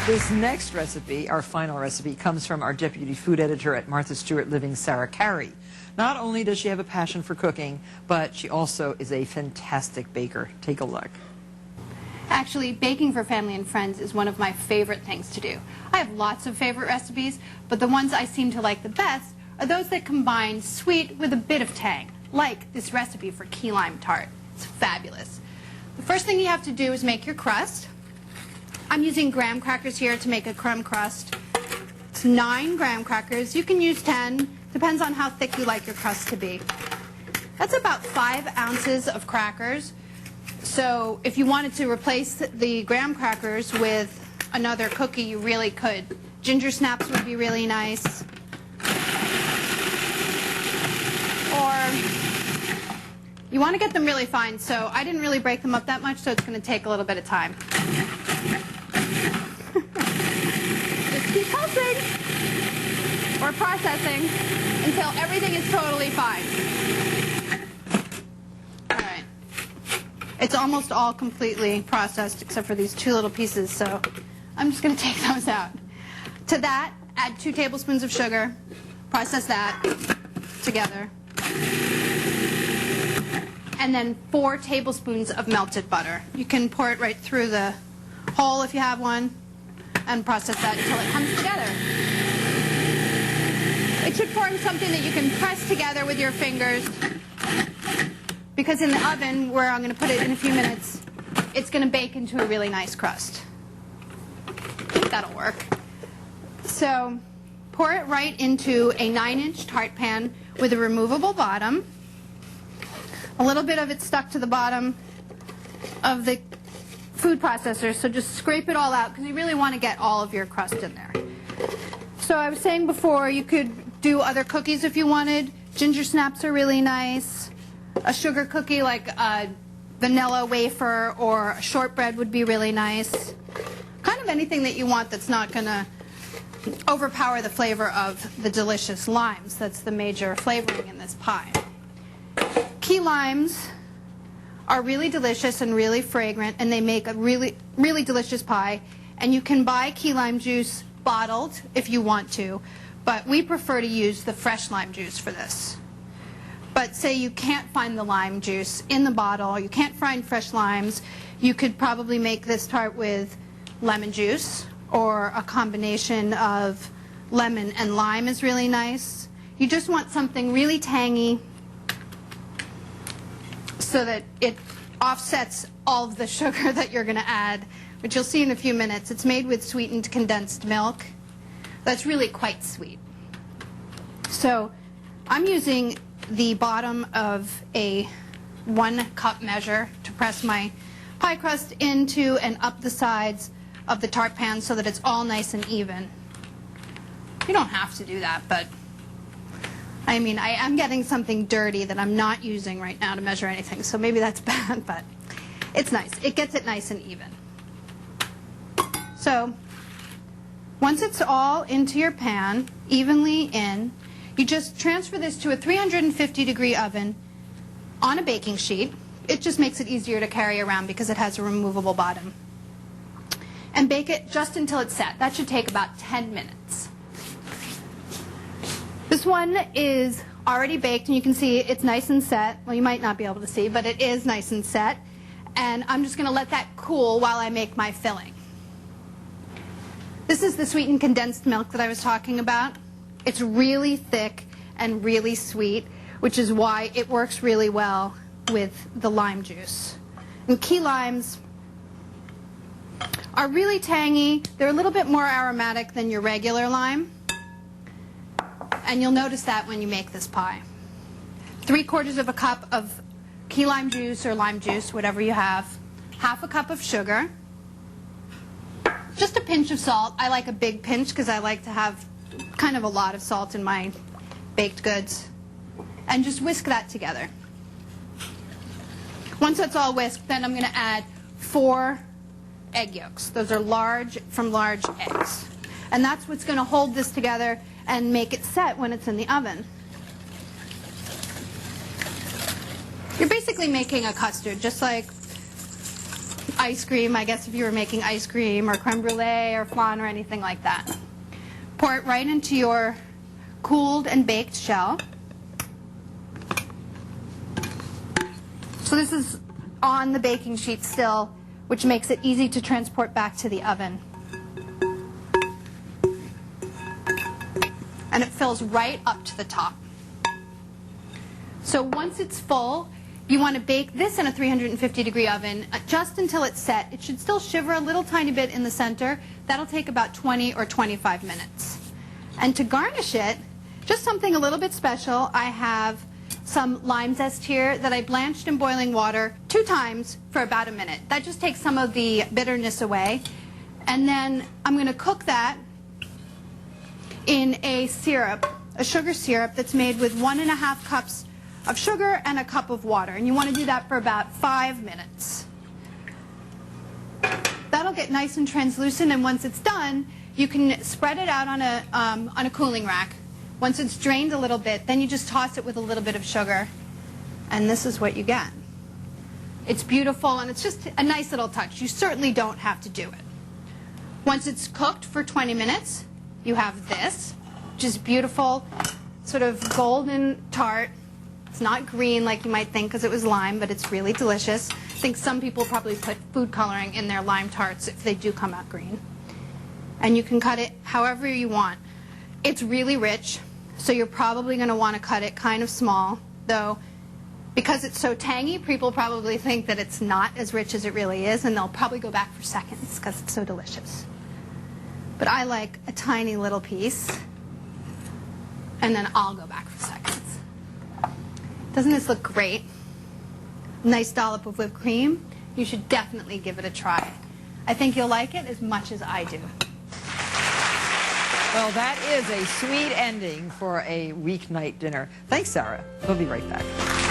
This next recipe, our final recipe, comes from our deputy food editor at Martha Stewart Living, Sarah Carey. Not only does she have a passion for cooking, but she also is a fantastic baker. Take a look. Actually, baking for family and friends is one of my favorite things to do. I have lots of favorite recipes, but the ones I seem to like the best are those that combine sweet with a bit of tang, like this recipe for key lime tart. It's fabulous. The first thing you have to do is make your crust. I'm using graham crackers here to make a crumb crust. It's 9 graham crackers. You can use 10. Depends on how thick you like your crust to be. That's about 5 ounces of crackers. So if you wanted to replace the graham crackers with another cookie, you really could. Ginger snaps would be really nice. Or you want to get them really fine, so I didn't really break them up that much, so it's going to take a little bit of time. Just keep pulsing or processing until everything is totally fine. All right. It's almost all completely processed except for these 2 little pieces, so I'm just going to take those out. To that, add 2 tablespoons of sugar. Process that together. And then 4 tablespoons of melted butter. You can pour it right through the hole if you have one, and process that until it comes together. It should form something that you can press together with your fingers, because in the oven, where I'm going to put it in a few minutes, it's going to bake into a really nice crust. That'll work. So pour it right into a 9-inch tart pan with a removable bottom. A little bit of it stuck to the bottom of the food processor, so just scrape it all out because you really want to get all of your crust in there. So I was saying before, you could do other cookies if you wanted. Ginger snaps are really nice. A sugar cookie like a vanilla wafer or a shortbread would be really nice. Kind of anything that you want that's not going to overpower the flavor of the delicious limes. That's the major flavoring in this pie. Key limes are really delicious and really fragrant, and they make a really delicious pie. And you can buy key lime juice bottled if you want to, but we prefer to use the fresh lime juice for this. But say you can't find the lime juice in the bottle, you can't find fresh limes, you could probably make this tart with lemon juice, or a combination of lemon and lime is really nice. You just want something really tangy so that it offsets all of the sugar that you're going to add, which you'll see in a few minutes. It's made with sweetened condensed milk. That's really quite sweet. So I'm using the bottom of a 1-cup measure to press my pie crust into and up the sides of the tart pan so that it's all nice and even. You don't have to do that, but I mean, I am getting something dirty that I'm not using right now to measure anything, so maybe that's bad, but it's nice. It gets it nice and even. So once it's all into your pan, evenly in, you just transfer this to a 350-degree oven on a baking sheet. It just makes it easier to carry around because it has a removable bottom. And bake it just until it's set. That should take about 10 minutes. This one is already baked, and you can see it's nice and set. Well, you might not be able to see, but it is nice and set. And I'm just going to let that cool while I make my filling. This is the sweetened condensed milk that I was talking about. It's really thick and really sweet, which is why it works really well with the lime juice. And key limes are really tangy. They're a little bit more aromatic than your regular lime. And you'll notice that when you make this pie. 3/4 of a cup of key lime juice or lime juice, whatever you have. 1/2 cup of sugar. Just a pinch of salt. I like a big pinch because I like to have kind of a lot of salt in my baked goods. And just whisk that together. Once that's all whisked, then I'm going to add 4 egg yolks. Those are large eggs. And that's what's going to hold this together and make it set when it's in the oven. You're basically making a custard, just like ice cream, I guess if you were making ice cream or creme brulee or flan or anything like that. Pour it right into your cooled and baked shell. So this is on the baking sheet still, which makes it easy to transport back to the oven. And it fills right up to the top. So once it's full, you want to bake this in a 350-degree oven just until it's set. It should still shiver a little tiny bit in the center. That'll take about 20 or 25 minutes. And to garnish it, just something a little bit special, I have some lime zest here that I blanched in boiling water 2 times for about a minute. That just takes some of the bitterness away. And then I'm going to cook that in a syrup, a sugar syrup that's made with 1½ cups of sugar and a cup of water. And you want to do that for about 5 minutes. That'll get nice and translucent, and once it's done, you can spread it out on a cooling rack. Once it's drained a little bit, then you just toss it with a little bit of sugar, and this is what you get. It's beautiful, and it's just a nice little touch. You certainly don't have to do it. Once it's cooked for 20 minutes, you have this, which is beautiful, sort of golden tart. It's not green like you might think because it was lime, but it's really delicious. I think some people probably put food coloring in their lime tarts if they do come out green. And you can cut it however you want. It's really rich, so you're probably going to want to cut it kind of small, though because it's so tangy, people probably think that it's not as rich as it really is, and they'll probably go back for seconds because it's so delicious. But I like a tiny little piece, and then I'll go back for seconds. Doesn't this look great? Nice dollop of whipped cream. You should definitely give it a try. I think you'll like it as much as I do. Well, that is a sweet ending for a weeknight dinner. Thanks, Sarah. We'll be right back.